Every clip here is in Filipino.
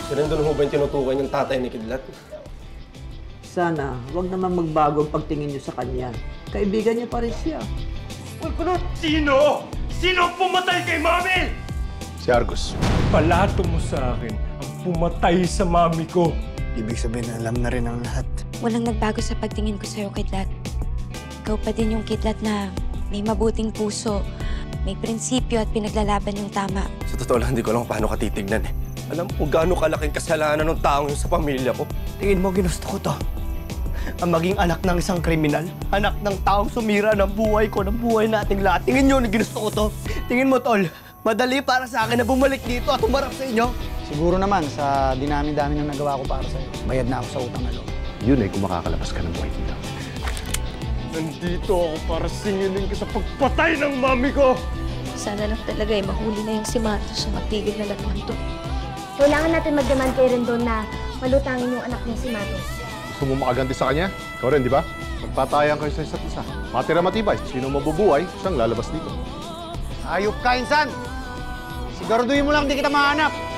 Sinandun ho ba yung tinutukan yung tatay ni Kidlat? Sana, wag naman magbago ang pagtingin niyo sa kanya. Kaibigan niya pa rin siya. Uy, kunot! Sino? Sino ang pumatay kay Mami? Si Argus. Palato mo sa akin ang pumatay sa mami ko. Ibig sabihin na alam na rin ang lahat. Walang nagbago sa pagtingin ko sa'yo, Kidlat. Ikaw pa din yung Kidlat na may mabuting puso, may prinsipyo at pinaglalaban yung tama. Sa totoo lang, hindi ko lang paano ka titignan eh. Alam mo gaano kalaking kasalanan ng taong yun sa pamilya ko. Tingin mo ginusto ko to? Ang maging anak ng isang kriminal? Anak ng taong sumira ng buhay ko, ng buhay nating lahat. Tingin nyo na ginusto ko to? Tingin mo, Tol, madali para sa akin na bumalik dito at humarap sa inyo? Siguro naman, sa dinami-dami ng nagawa ko para sa'yo, bayad na ako sa utang na loob. Yun ay kung makakalabas ka ng buhay dito. Nandito ako para singilin ka sa pagpatay ng mami ko! Sana lang talaga mahuli na yung si Matos sa matigil na laman to. Kailangan natin mag-demand kay Rendon na malutangin yung anak niya si Matos. Gusto mo makaganti sa kanya? Ikaw rin, di ba? Magpatayan kayo sa isa't isa. Matira matibay. Sino mabubuhay, siyang lalabas dito. Ayop ka, insan! Siguraduhin mo lang di kita mahanap!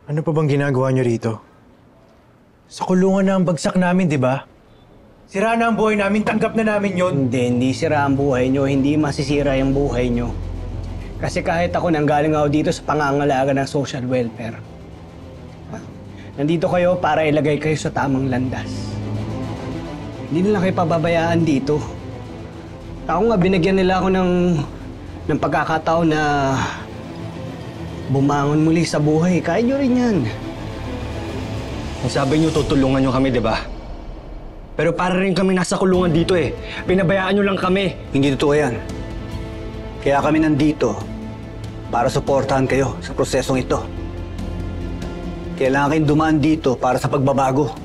Ano pa bang ginagawa niyo rito? Sa kulungan na ang bagsak namin, di ba? Sira na ang buhay namin, tanggap na namin yon. Hindi sira ang buhay nyo, hindi masisira yung buhay nyo. Kasi kahit ako nanggaling ako dito sa pangangalaga ng social welfare. Nandito kayo para ilagay kayo sa tamang landas. Hindi nila kayo pababayaan dito. Ako nga, binigyan nila ako ng pagkakataon na bumangon muli sa buhay. Kaya nyo rin yan. Ang sabi niyo, tutulungan niyo kami, di ba? Pero para rin kami nasa kulungan dito eh. Pinabayaan niyo lang kami. Hindi totoo yan. Kaya kami nandito para suportahan kayo sa prosesong ito. Kailangan kayong dumaan dito para sa pagbabago.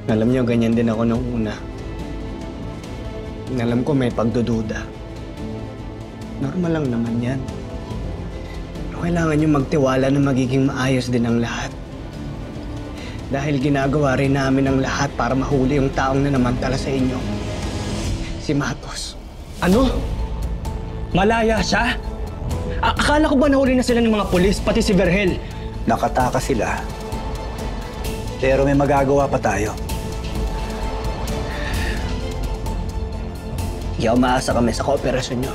Alam niyo, ganyan din ako nung una. Alam ko may pagdududa. Normal lang naman yan. Kailangan nyo magtiwala na magiging maayos din ang lahat. Dahil ginagawa rin namin ang lahat para mahuli yung taong nanamantala sa inyo. Si Matos. Ano? Malaya siya? Akala ko ba nahuli na sila ng mga pulis, pati si Vergel? Nakataka sila. Pero may magagawa pa tayo. Hindi ako maasa kami sa kooperasyon nyo.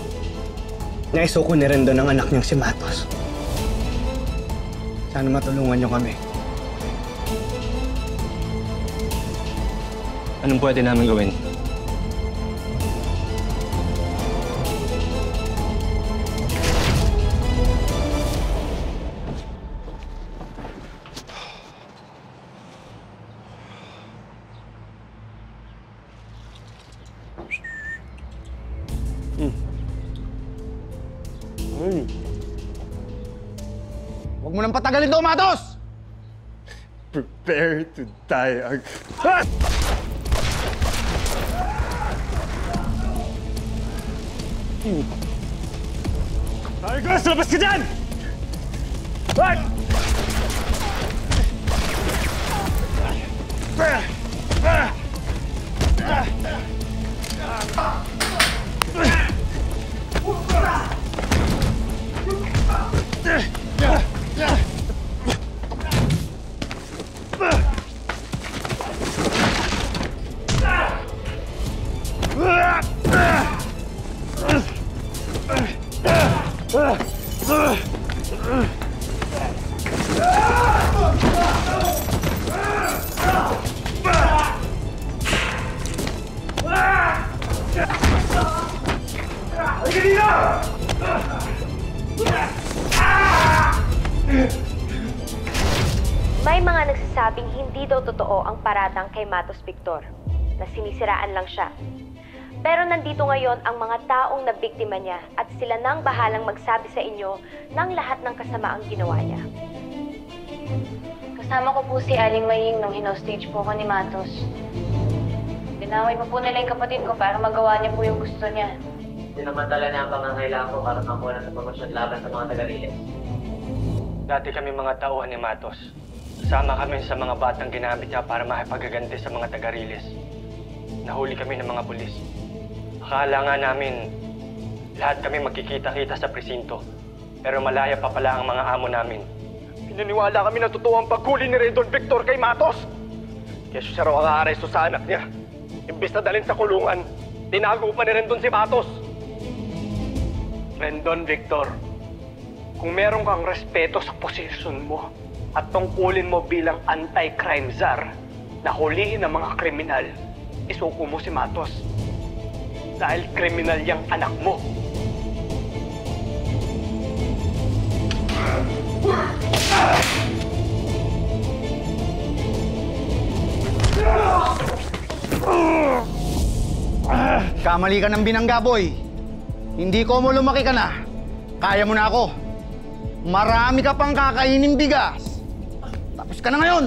Naisuko ni Rendon ang anak niyang si Matos. Sana matulungan niyo kami. Anong pwede namin gawin? Huwag mo nang patagalin to, Matos! Prepare to die. Argus, labas ka dyan! What? May mga nagsasabing hindi daw totoo ang paratang kay Matos Victor, na sinisiraan lang siya. Pero nandito ngayon ang mga taong nabiktima niya at sila nang bahalang magsabi sa inyo ng lahat ng kasamaang ginawa niya. Kasama ko po si Aling Maying nung hinostage po ko ni Matos. Binaway pa po nila yung kapatid ko para magawa niya po yung gusto niya. Sinamantala niya ang pangangailangan ko para makuha ng promosyon laban sa mga taga-Riles. Dati kami mga tauhan ni Matos. Kasama kami sa mga batang ginamit niya para makipagaganti sa mga taga-Riles. Nahuli kami ng mga pulis. Akala nga namin, lahat kami magkikita-kita sa presinto. Pero malaya pa pala ang mga amo namin. Pinaniwala kami na totoo ang paghuli ni Rendon Victor kay Matos. Kaya siya raw ang aaresto sa anak niya. Imbes na dalhin sa kulungan, tinago pa ni Rendon si Matos. Rendon Victor, kung meron kang respeto sa posisyon mo at tungkulin mo bilang anti-crime czar na hulihin ang mga kriminal, isuko mo si Matos. Dahil kriminal yang anak mo. Kamali ka ng binangga, boy. Hindi ko mo lumaki ka na. Kaya mo na ako. Marami ka pang kakainin bigas. Tapos ka na ngayon.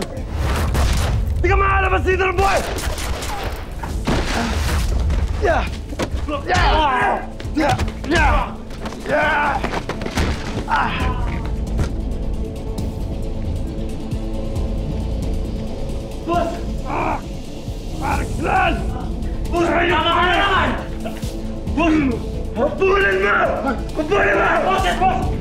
Hindi ka makalabas dito, boy! Yeah! Yeah! Yeah! Yeah! Yeah! Boss! Parklan! Boss, tama ka na naman! Boss! Habulin mo! Habulin mo! Boss! Boss!